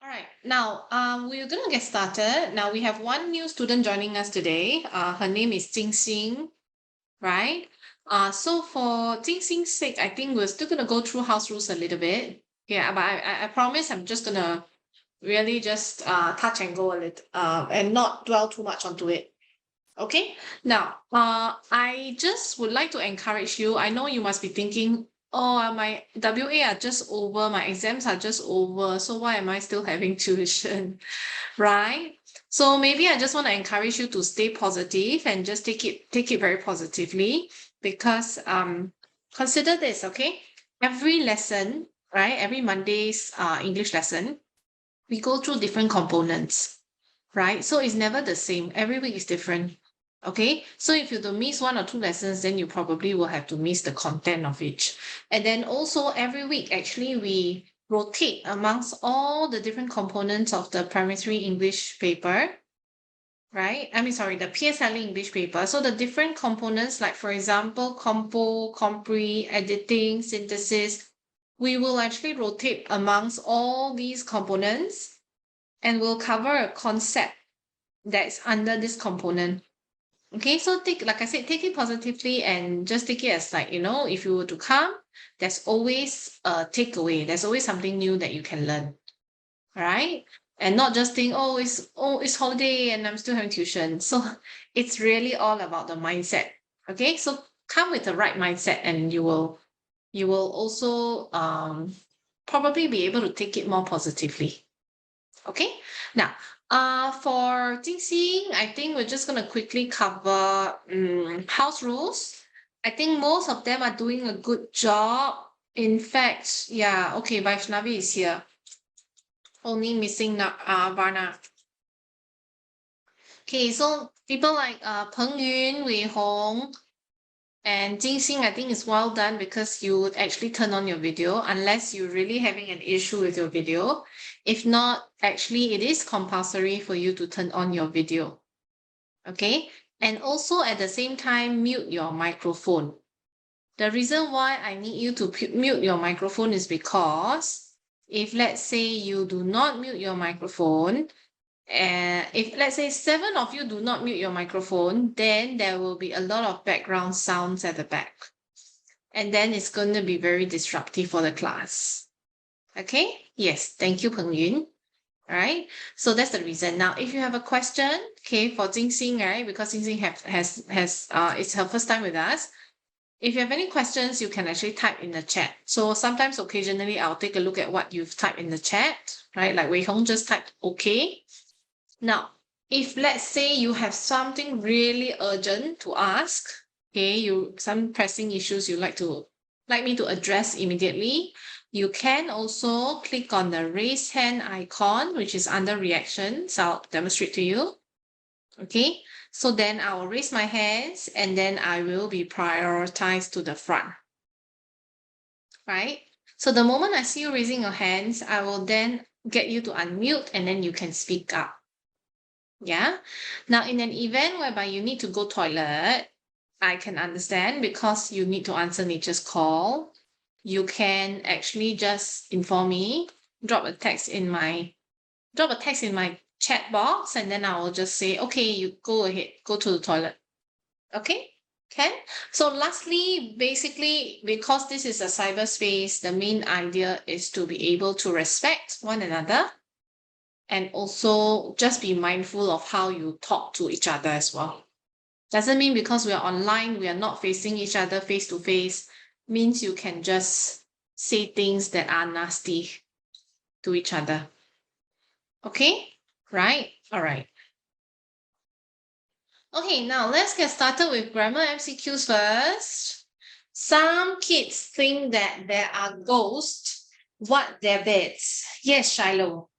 All right, now we're going to get started. Now we have one new student joining us today. Her name is Jing Xing, right? So for Jing Xing's sake, I think we're still going to go through house rules a little bit. Yeah, but I promise I'm just going to really just touch and go a little and not dwell too much onto it. Okay, now I just would like to encourage you. I know you must be thinking, oh, my WA are just over, my exams are just over, so why am I still having tuition, right? So maybe I just want to encourage you to stay positive and just take it very positively because consider this, okay? Every lesson, right? Every Monday's English lesson, we go through different components, right? So it's never the same. Every week is different. Okay, so if you don't miss one or two lessons, then you probably will have to miss the content of each. And then also every week, actually, we rotate amongst all the different components of the primary 3 English paper, right? The PSLE English paper. So the different components, like for example, compo, compre, editing, synthesis, we will actually rotate amongst all these components and we'll cover a concept that's under this component. Okay, so like I said, take it positively and just take it as like, if you were to come, there's always a takeaway. There's always something new that you can learn, right? And not just think, it's holiday and I'm still having tuition. So it's really all about the mindset. Okay, so come with the right mindset and you will also probably be able to take it more positively. Okay, now for Jingxing, I think we're just going to quickly cover house rules. I think most of them are doing a good job. In fact, yeah, okay, Vaishnavi is here. Only missing Varna. Okay, so people like Peng Yun, Wei Hong, and Jingxing, I think is well done because you would actually turn on your video unless you're really having an issue with your video. If not, actually, it is compulsory for you to turn on your video. Okay, and also at the same time, mute your microphone. The reason why I need you to mute your microphone is because if let's say you do not mute your microphone, if let's say 7 of you do not mute your microphone, then there will be a lot of background sounds at the back. And then it's going to be very disruptive for the class. Okay? Yes, thank you, Peng Yun. All right, so that's the reason. Now, if you have a question, okay, for Jingxing, right, because Jingxing has it's her first time with us. If you have any questions, you can actually type in the chat. So sometimes, occasionally, I'll take a look at what you've typed in the chat, right? Like Wei Hong just typed okay. Now, if let's say you have something really urgent to ask, okay, some pressing issues you like me to address immediately, you can also click on the raise hand icon, which is under reactions. I'll demonstrate to you. Okay, so then I will raise my hands and then I will be prioritized to the front. Right? So the moment I see you raising your hands, I will then get you to unmute and then you can speak up. Yeah. Now, in an event whereby you need to go toilet, I can understand because you need to answer nature's call. You can actually just inform me, drop a text in my chat box, and then I will just say, okay, you go ahead, go to the toilet. Okay? Okay. So lastly, basically, because this is a cyberspace, the main idea is to be able to respect one another and also just be mindful of how you talk to each other as well. Doesn't mean because we are online, we are not facing each other face to face, means you can just say things that are nasty to each other. Okay? Right? All right. Okay, now let's get started with grammar MCQs first. Some kids think that there are ghosts. What their beds? Yes, Shiloh.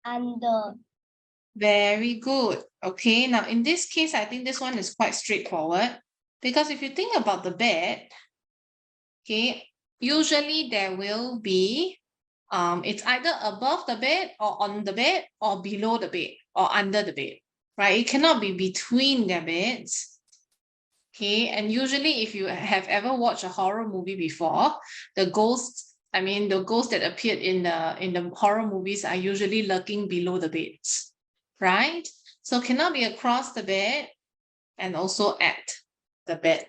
Under. Very good. Okay, now in this case, I think this one is quite straightforward because if you think about the bed, okay, usually there will be, it's either above the bed or on the bed or below the bed or under the bed, right? It cannot be between their beds. Okay, and usually if you have ever watched a horror movie before, the ghosts I mean, the ghosts that appeared in the horror movies are usually lurking below the beds, right? So cannot be across the bed and also at the bed.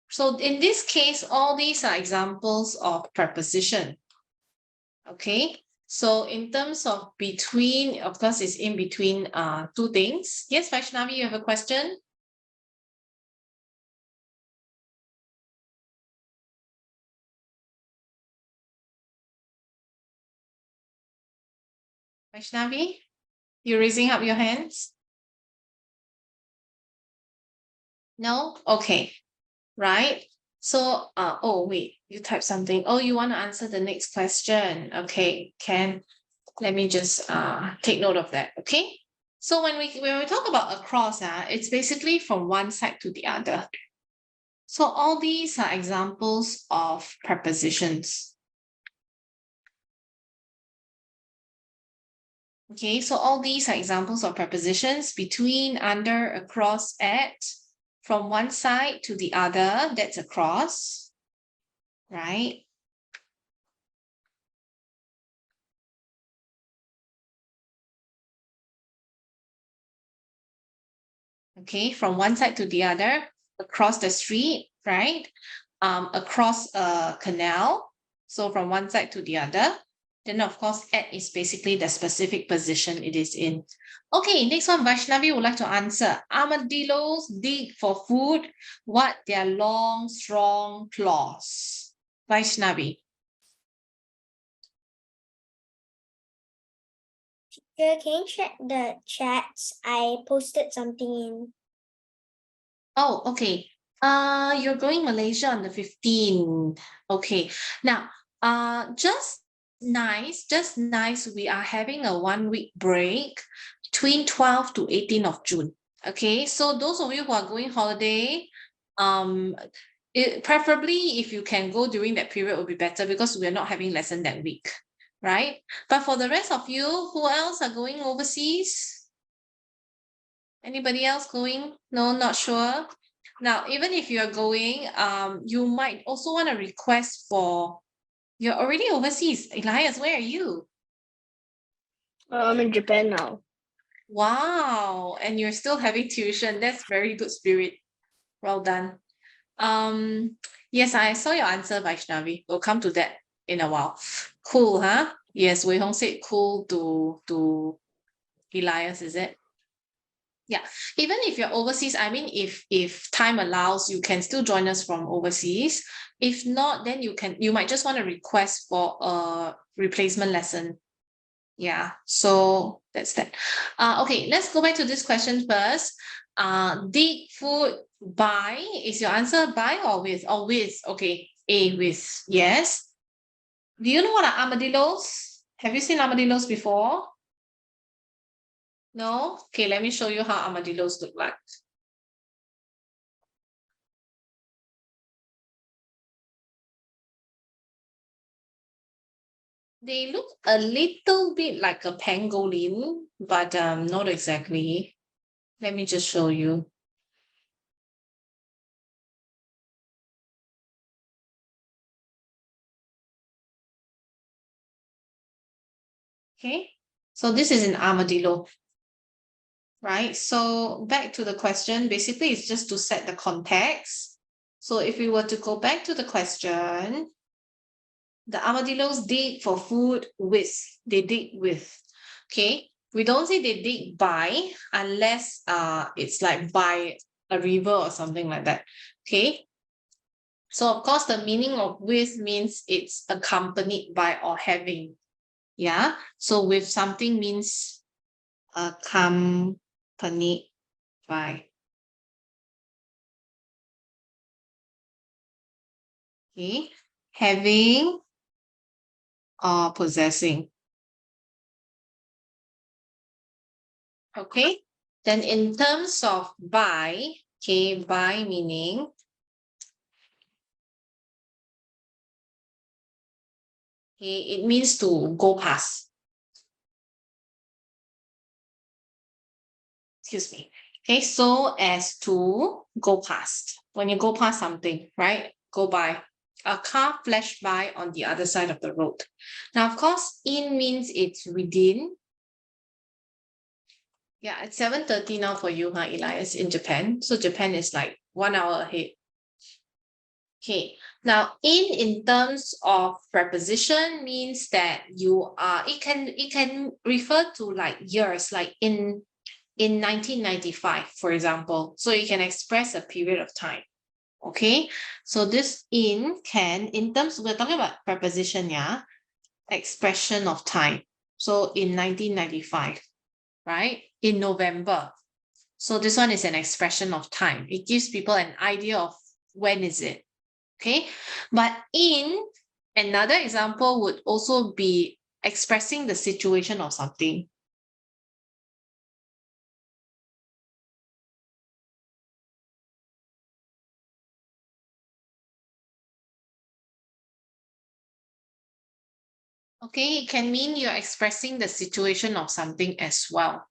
So in this case, all these are examples of preposition. Okay. So in terms of between, of course, it's in between two things. Yes, Vaishnavi, you have a question? Vaishnavi, you're raising up your hands? No? Okay. Right. So, oh, wait, you typed something. Oh, you want to answer the next question. Okay, let me just take note of that. Okay. So when we talk about across, it's basically from one side to the other. So all these are examples of prepositions. Okay, so all these are examples of prepositions: between, under, across, at, from one side to the other, that's across, right? Okay, from one side to the other, across the street, right? Across a canal, so from one side to the other. Then of course, at is basically the specific position it is in. Okay, next one, Vaishnavi would like to answer. Armadillos dig for food. What? Their long, strong claws. Vaishnavi. Can you check the chats? I posted something in. Oh, okay. You're going Malaysia on the 15th. Okay. Now, just nice, we are having a 1 week break between 12 to 18 of June. Okay, so those of you who are going holiday, preferably if you can go during that period would be better because we're not having lesson that week, right? But for the rest of you, who else are going overseas? Anybody else going? No, not sure. Now, even if you're going, you might also want to request for, you're already overseas. Elias, where are you? I'm in Japan now. Wow. And you're still having tuition. That's very good spirit. Well done. Yes, I saw your answer, Vaishnavi. We'll come to that in a while. Cool, huh? Yes, Wei Hong said cool to Elias, is it? Yeah, even if you're overseas, I mean, if time allows, you can still join us from overseas. If not, then you might just want to request for a replacement lesson. Yeah, so that's that. Okay, let's go back to this question first. Dig food by, is your answer by or with? Or with? Okay, A, with. Yes. Do you know what are armadillos? Have you seen armadillos before? No? Okay, let me show you how armadillos look like. They look a little bit like a pangolin, but not exactly. Let me just show you. Okay, so this is an armadillo, right? So back to the question, basically it's just to set the context. So if we were to go back to the question, the armadillos dig for food with, they dig with. Okay, we don't say they dig by unless it's like by a river or something like that. Okay, so of course the meaning of with means it's accompanied by or having. Yeah, so with something means accompanied by. Okay, having or possessing. Okay, then in terms of by, okay, by meaning okay, it means to go past. Excuse me. Okay, so as to go past. When you go past something, right? Go by. a car flashed by on the other side of the road. Now, of course, in means it's within. Yeah, it's 7:30 now for you, huh, Elias, in Japan. So Japan is like 1 hour ahead. Okay, now in terms of preposition means that you are, it can refer to like years, like in 1995, for example. So you can express a period of time. Okay, so this in terms, we're talking about preposition, yeah, expression of time. So in 1995, right, in November. So this one is an expression of time. It gives people an idea of when is it. Okay, but in another example would also be expressing the situation of something. Okay, it can mean you're expressing the situation of something as well.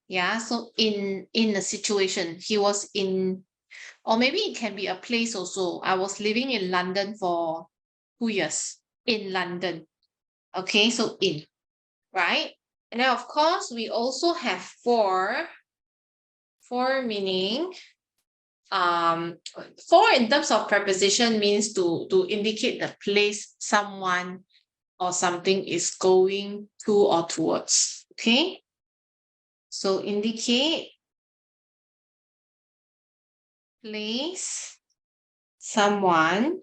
Yeah, so in a situation, he was in, or maybe it can be a place also. I was living in London for 2 years, in London. Okay, so in, right? And then of course, we also have for meaning, for in terms of preposition means to indicate the place someone or something is going to or towards. Okay, so indicate place, someone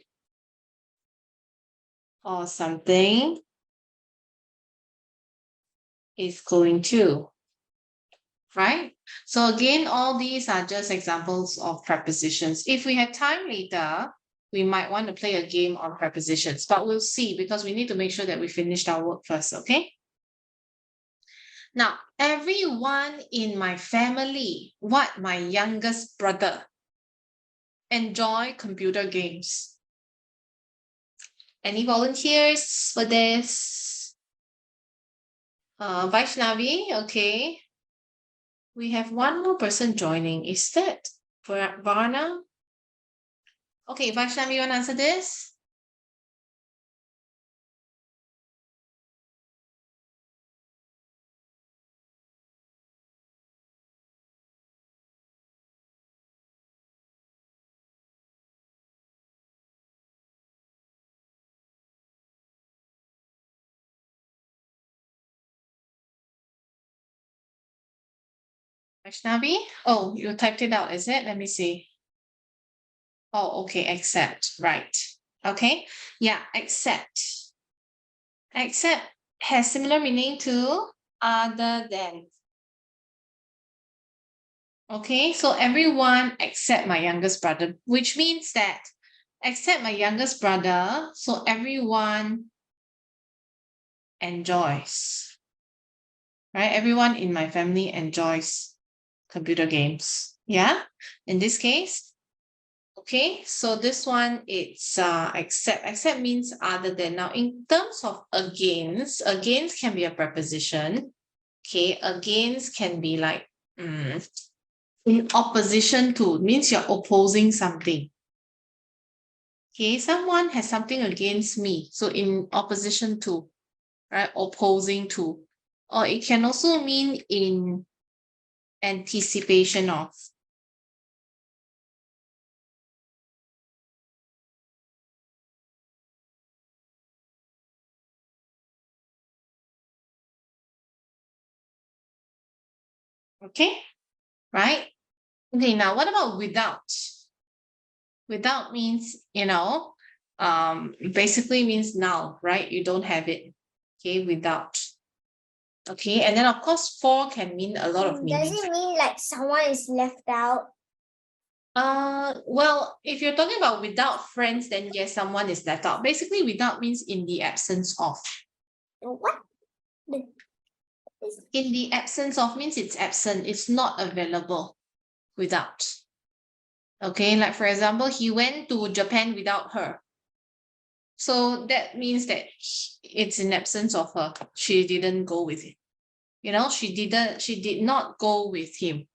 or something is going to, right? So again, all these are just examples of prepositions. If we have time later, we might want to play a game on prepositions, but we'll see, because we need to make sure that we finished our work first, okay? Now, everyone in my family, what my youngest brother, enjoy computer games. Any volunteers for this? Vaishnavi, okay. We have one more person joining. Is that Varna? Okay, Vaishnavi, you want to answer this? Vaishnavi? Oh, you typed it out, is it? Let me see. Oh, okay, accept, right. Okay, yeah, accept. Accept has similar meaning to other than. Okay, so everyone except my youngest brother, which means that except my youngest brother, so everyone enjoys, right? Everyone in my family enjoys computer games. Yeah, in this case. Okay, so this one, it's except means other than. Now, in terms of against can be a preposition. Okay, against can be like in opposition to, means you're opposing something. Okay, someone has something against me, so in opposition to, right, opposing to. Or it can also mean in anticipation of. Okay, right? Okay, now what about without? Without means, basically means null, right? You don't have it. Okay, without. Okay, and then of course, for can mean a lot of meanings. Does it mean like someone is left out? Well, if you're talking about without friends, then yes, someone is left out. Basically, without means in the absence of. What? In the absence of means it's absent, it's not available. Without. Okay, like for example, he went to Japan without her. So that means that it's in absence of her. She didn't go with him. She did not go with him,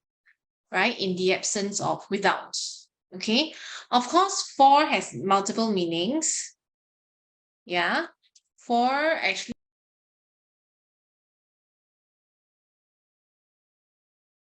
right? In the absence of, without. Okay. Of course, for has multiple meanings. Yeah. For actually